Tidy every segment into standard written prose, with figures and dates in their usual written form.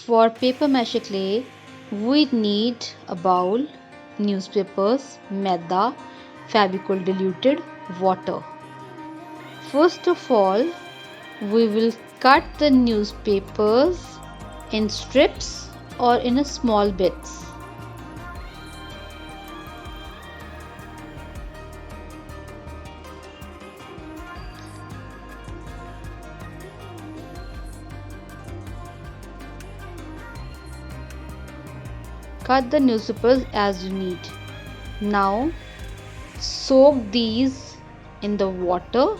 For paper mache clay, we need a bowl, newspapers, maida, Fevicol diluted, water. First of all, we will cut the newspapers in strips or in a small bits. Cut the newspapers as you need. Now soak these in the water.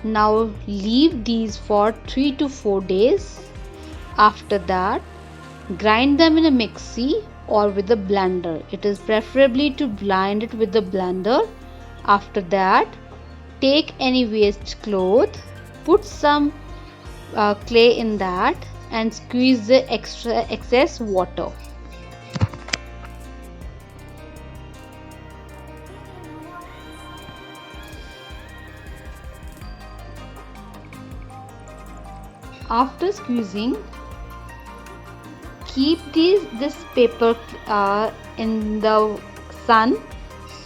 Now leave these for 3 to 4 days. After that, grind them in a mixie or with a blender. It is preferably to blend it with the blender. After that, take any waste cloth, put some clay in that and squeeze the excess water. After squeezing, keep this paper in the sun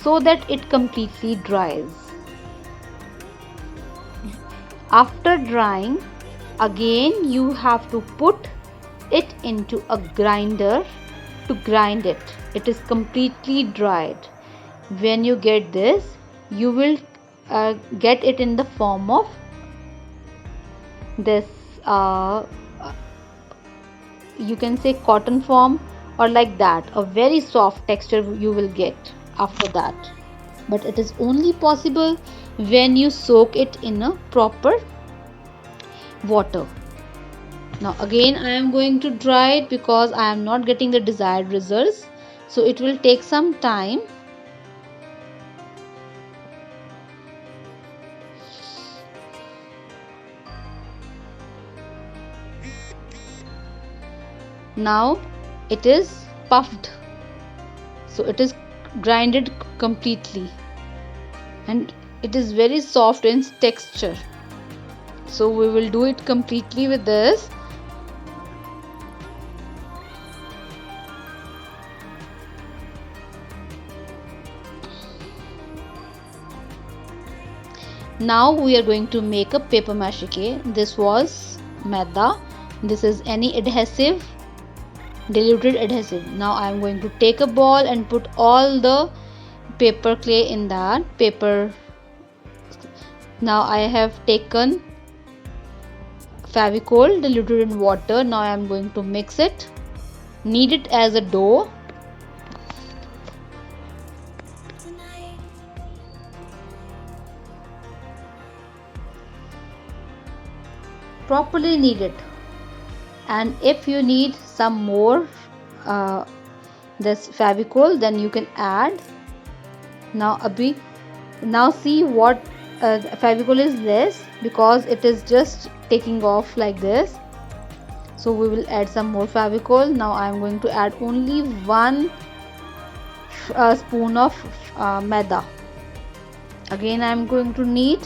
so that it completely dries. After drying, again you have to put it into a grinder to grind it. It is completely dried. When you get this, you will get it in the form of this you can say cotton form or like that. A very soft texture you will get after that, but it is only possible when you soak it in a proper water. Now again I am going to dry it because I am not getting the desired results, so it will take some time. Now it is puffed, so it is grinded completely and it is very soft in texture. So we will do it completely with this. Now we are going to make a paper mache. This was maida. This is any adhesive, diluted adhesive. Now I am going to take a ball and put all the paper clay in that paper. Now I have taken Fevicol diluted in water. Now I am going to mix it, knead it as a dough. Properly knead it, and if you need some more this Fevicol, then you can add. Now see what Fevicol is less because it is just taking off like this, so we will add some more Fevicol. Now I am going to add only 1 spoon of maida. Again I am going to knead.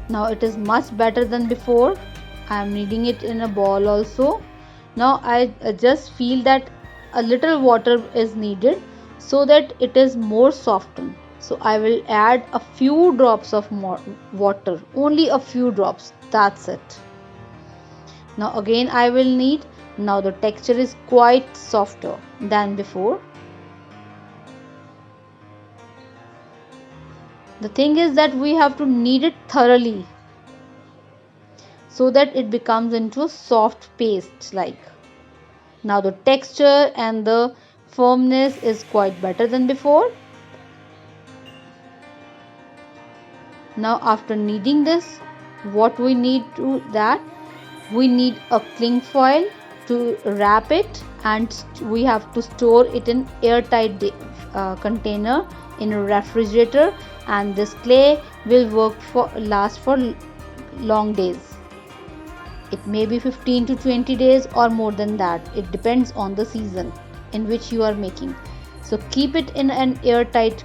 Now it is much better than before. I am kneading it in a ball also. Now I just feel that a little water is needed so that it is more softened. So I will add a few drops of more water, only a few drops, that's it. Now again I will knead. Now the texture is quite softer than before. The thing is that we have to knead it thoroughly so that it becomes into a soft paste like. Now the texture and the firmness is quite better than before. Now after kneading this, what we need to that we need a cling foil to wrap it, and we have to store it in airtight container in a refrigerator, and this clay will last for long days. It may be 15 to 20 days or more than that. It depends on the season in which you are making. So keep it in an airtight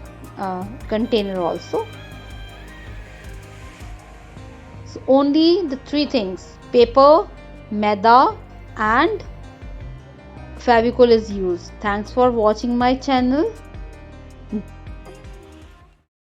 container also. So only the three things: paper, maida and Fevicol is used. Thanks for watching my channel.